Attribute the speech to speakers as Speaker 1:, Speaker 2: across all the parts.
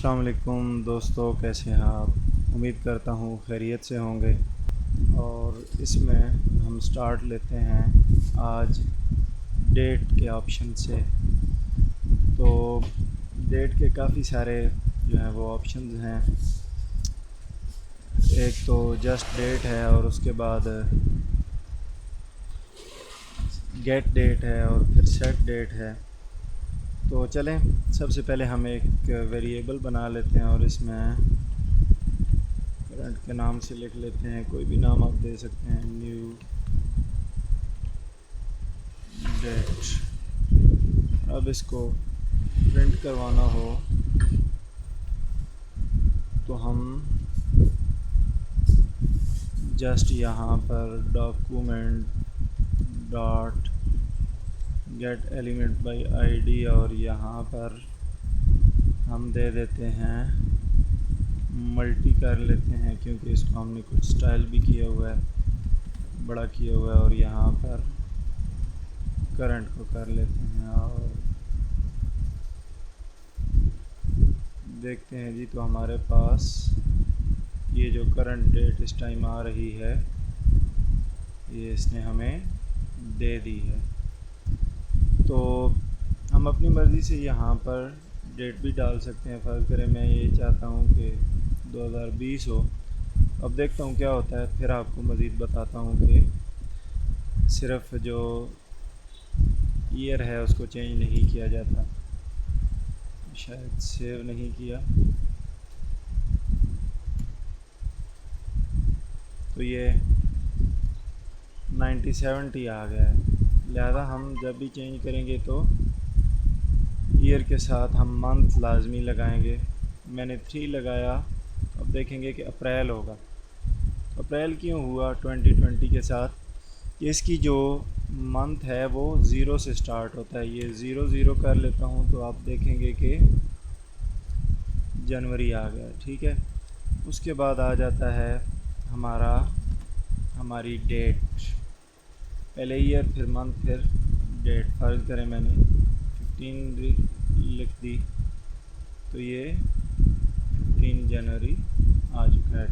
Speaker 1: अस्सलाम वालेकुम दोस्तों, कैसे हैं आप? उम्मीद करता हूँ खैरियत से होंगे। और इसमें हम स्टार्ट लेते हैं आज डेट के ऑप्शन से। तो डेट के काफ़ी सारे जो हैं वो ऑप्शंस हैं। एक तो जस्ट डेट है और उसके बाद गेट डेट है और फिर सेट डेट है। तो चलें, सबसे पहले हम एक वेरिएबल बना लेते हैं और इसमें करंट के नाम से लिख लेते हैं। कोई भी नाम आप दे सकते हैं, न्यू डेट। अब इसको प्रिंट करवाना हो तो हम जस्ट यहाँ पर document dot gate element by ID और यहाँ पर हम दे देते हैं मल्टी कर लेते हैं, क्योंकि इसको हमने कुछ स्टाइल भी किया हुआ है, बड़ा किया हुआ है। और यहाँ पर करंट को कर लेते हैं और देखते हैं जी। तो हमारे पास ये जो करंट डेट इस टाइम आ रही है, ये इसने हमें दे दी है। तो हम अपनी मर्ज़ी से यहाँ पर डेट भी डाल सकते हैं। फ़र्ज़ करें मैं ये चाहता हूँ कि 2020 हो। अब देखता हूँ क्या होता है, फिर आपको मज़ीद बताता हूँ कि सिर्फ़ जो ईयर है उसको चेंज नहीं किया जाता। शायद सेव नहीं किया, तो ये 9070 आ गया है। लिहाजा हम जब भी चेंज करेंगे तो ईयर के साथ हम मंथ लाजमी लगाएंगे। मैंने 3 लगाया। अब देखेंगे कि अप्रैल होगा। अप्रैल क्यों हुआ 2020 के साथ? इसकी जो मंथ है वो 0 से स्टार्ट होता है। ये 00 कर लेता हूँ तो आप देखेंगे कि जनवरी आ गया। ठीक है, उसके बाद आ जाता है हमारी डेट। पहले ईयर, फिर मंथ, फिर डेट। फ़र्ज़ करें मैंने 15 लिख दी तो ये 15 जनवरी आ चुका है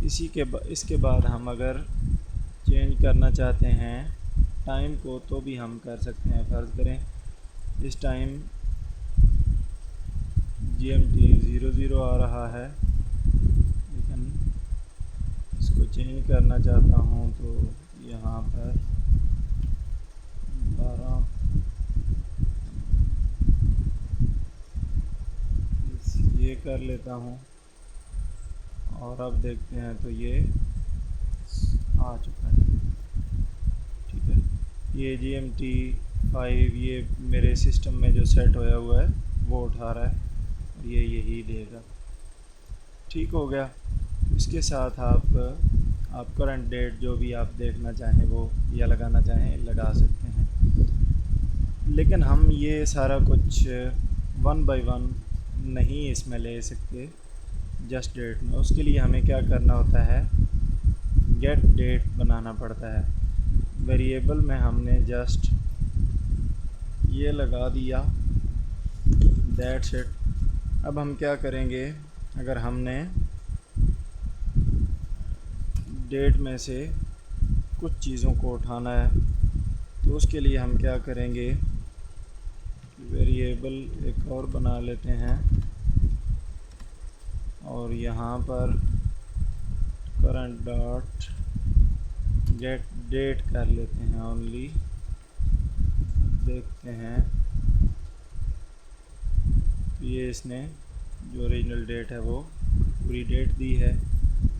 Speaker 1: 2020। इसके बाद हम अगर चेंज करना चाहते हैं टाइम को तो भी हम कर सकते हैं। फ़र्ज़ करें इस टाइम GMT 00 आ रहा है, लेकिन इसको चेंज करना चाहता हूँ तो यहाँ पर 12 ये कर लेता हूँ। और अब देखते हैं तो ये आ चुका है। ठीक है, ये GMT 5 ये मेरे सिस्टम में जो सेट होया हुआ है वो उठा रहा है और ये यही देगा। ठीक हो गया। इसके साथ आप करंट डेट जो भी आप देखना चाहें वो या लगाना चाहें लगा सकते हैं। लेकिन हम ये सारा कुछ 1 बाय 1 नहीं इसमें ले सकते जस्ट डेट में। उसके लिए हमें क्या करना होता है, गेट डेट बनाना पड़ता है। वेरिएबल में हमने जस्ट ये लगा दिया, दैट्स इट। अब हम क्या करेंगे, अगर हमने डेट में से कुछ चीज़ों को उठाना है तो उसके लिए हम क्या करेंगे, वेरिएबल एक और बना लेते हैं और यहाँ पर करंट डॉट गेट डेट कर लेते हैं ओनली। देखते हैं तो ये इसने जो ओरिजिनल डेट है वो पूरी डेट दी है।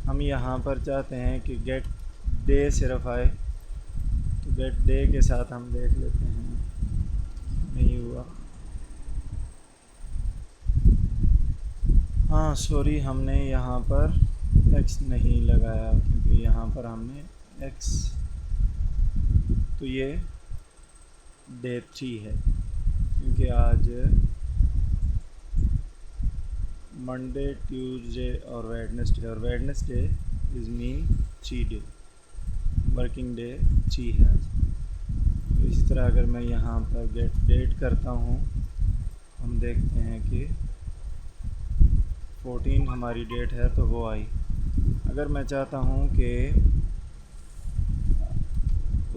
Speaker 1: हम यहाँ पर चाहते हैं कि गेट डे सिर्फ आए, तो गेट डे के साथ हम देख लेते हैं, नहीं हुआ। हाँ सॉरी, हमने यहाँ पर एक्स नहीं लगाया, क्योंकि यहाँ पर हमने एक्स, तो ये डे 3 है, क्योंकि आज मंडे, ट्यूसडे और Wednesday is mean 3 day, working day 3 है आज। तो इसी तरह अगर मैं यहाँ पर गेट डेट करता हूँ, हम देखते हैं कि 14 हमारी डेट है तो वो आई। अगर मैं चाहता हूँ कि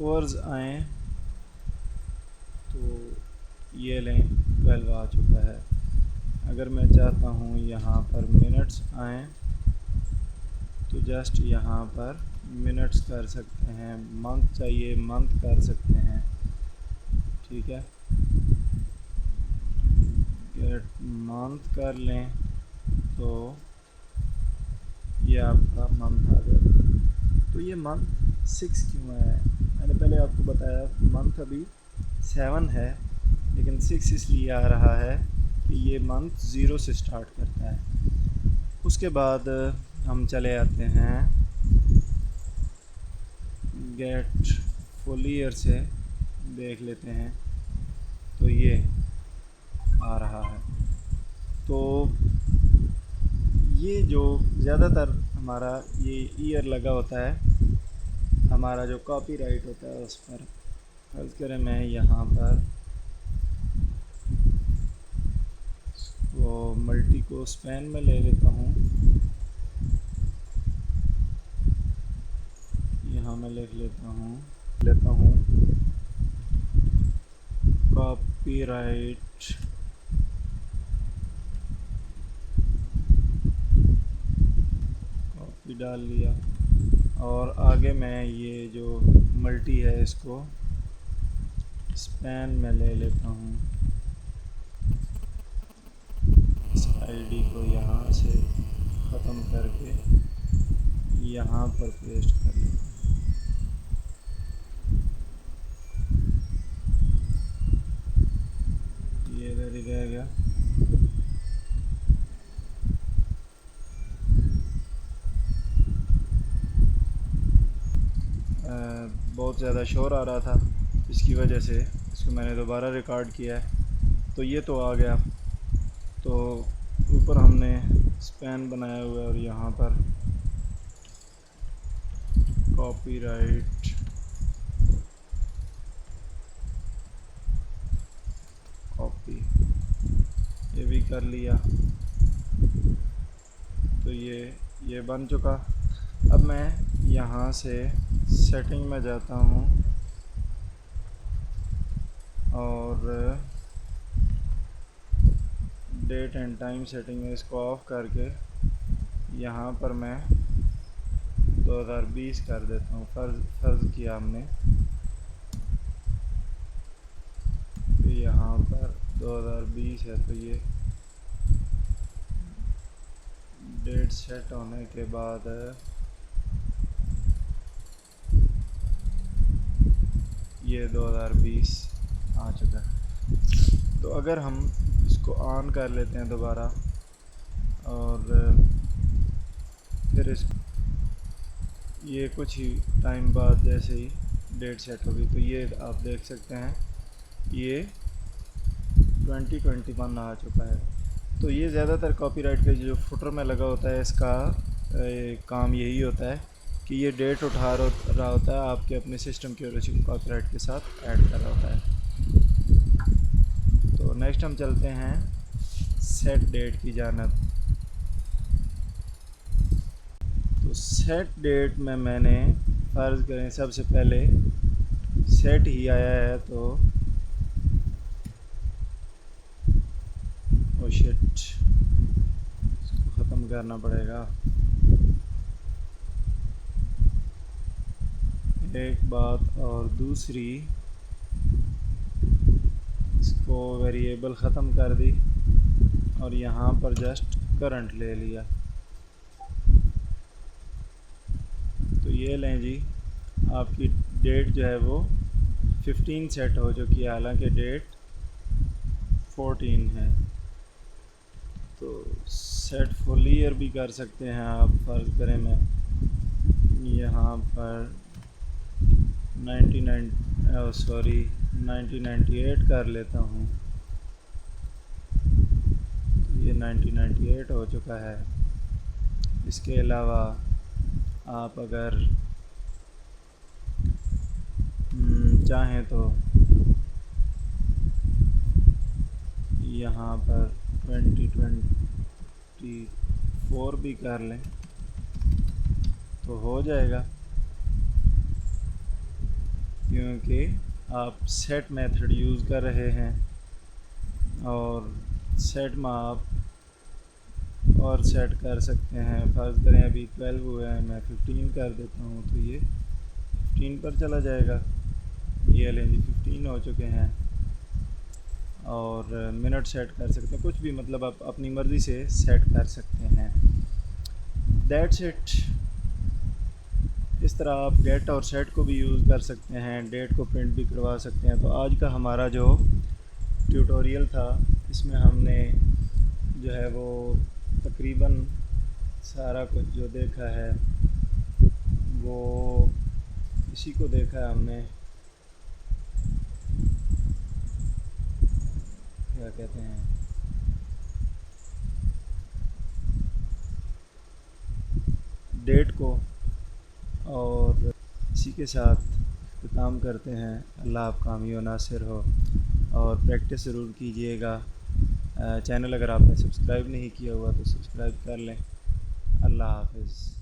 Speaker 1: ओवर्स आएँ तो ये लें 12 आ चुका है। अगर मैं चाहता हूँ यहाँ पर मिनट्स आएँ तो जस्ट यहाँ पर मिनट्स कर सकते हैं, मंथ चाहिए मंथ कर सकते हैं, ठीक है। गेट मंथ कर लें तो ये आपका मंथ आ गया। तो ये मंथ 6 क्यों है? मैंने पहले आपको बताया मंथ अभी 7 है, लेकिन 6 इसलिए आ रहा है कि ये मंथ 0 से स्टार्ट करता है। उसके बाद हम चले आते हैं गेट फुल ईयर से देख लेते हैं तो ये आ रहा है। तो ये जो ज़्यादातर हमारा ये ईयर लगा होता है, हमारा जो कॉपीराइट होता है उस पर। फर्ज करें मैं यहाँ पर वो मल्टी को स्पैन में ले लेता हूँ, यहाँ मैं लिख लेता हूँ कॉपीराइट कॉपी डाल लिया, और आगे मैं ये जो मल्टी है इसको स्पैन में ले लेता हूँ। इस आईडी को यहाँ से ख़त्म करके यहाँ पर पेस्ट कर लेता हूँ। ये इधर ही रह गया। बहुत ज़्यादा शोर आ रहा था, इसकी वजह से इसको मैंने दोबारा रिकॉर्ड किया है। तो ये तो आ गया। तो ऊपर हमने स्पैन बनाया हुआ है और यहाँ पर कॉपीराइट कॉपी ये भी कर लिया। तो ये बन चुका। अब मैं यहाँ से सेटिंग में जाता हूँ और डेट एंड टाइम सेटिंग में इसको ऑफ करके यहाँ पर मैं 2020 कर देता हूँ। फ़र्ज़ किया हमने, तो यहाँ पर 2020 है, तो ये डेट सेट होने के बाद ये 2020 आ चुका है। तो अगर हम इसको ऑन कर लेते हैं दोबारा और फिर ये कुछ ही टाइम बाद जैसे ही डेट सेट होगी तो ये आप देख सकते हैं ये 2021 आ चुका है। तो ये ज़्यादातर कॉपीराइट के जो फुटर में लगा होता है इसका काम यही होता है कि ये डेट उठा रहा होता है, आपके अपने सिस्टम की वजह से कॉपीराइट के साथ ऐड कर रहा होता है। तो नेक्स्ट हम चलते हैं सेट डेट की जानिब। तो सेट डेट में मैंने फ़र्ज़ करें सबसे पहले सेट ही आया है, तो ओ शिट, इसको ख़त्म करना पड़ेगा। एक बात और दूसरी, इसको वेरिएबल ख़त्म कर दी और यहाँ पर जस्ट करंट ले लिया। तो ये लें जी, आपकी डेट जो है वो 15 सेट हो चुकी है, हालांकि डेट 14 है। तो सेट फुल ईयर भी कर सकते हैं आप। फ़र्ज़ करें मैं यहाँ पर 1998 कर लेता हूँ, तो ये 1998 हो चुका है। इसके अलावा आप अगर चाहें तो यहाँ पर 2020 और भी कर लें तो हो जाएगा, क्योंकि आप सेट मेथड यूज़ कर रहे हैं और सेट में आप और सेट कर सकते हैं। फ़र्ज़ करें अभी 12 हुए हैं, मैं 15 कर देता हूँ तो ये 15 पर चला जाएगा। ये लें जी 15 हो चुके हैं। और मिनट सेट कर सकते हैं, कुछ भी मतलब आप अपनी मर्ज़ी से सेट कर सकते हैं। That's it. इस तरह आप गेट और सेट को भी यूज़ कर सकते हैं, डेट को प्रिंट भी करवा सकते हैं। तो आज का हमारा जो ट्यूटोरियल था इसमें हमने जो है वो तकरीबन सारा कुछ जो देखा है वो इसी को देखा है हमने, क्या कहते हैं, डेट को। और इसी के साथ काम करते हैं। अल्लाह आप कामी व नासिर हो, और प्रैक्टिस ज़रूर कीजिएगा। चैनल अगर आपने सब्सक्राइब नहीं किया हुआ तो सब्सक्राइब कर लें। अल्लाह हाफ़िज़।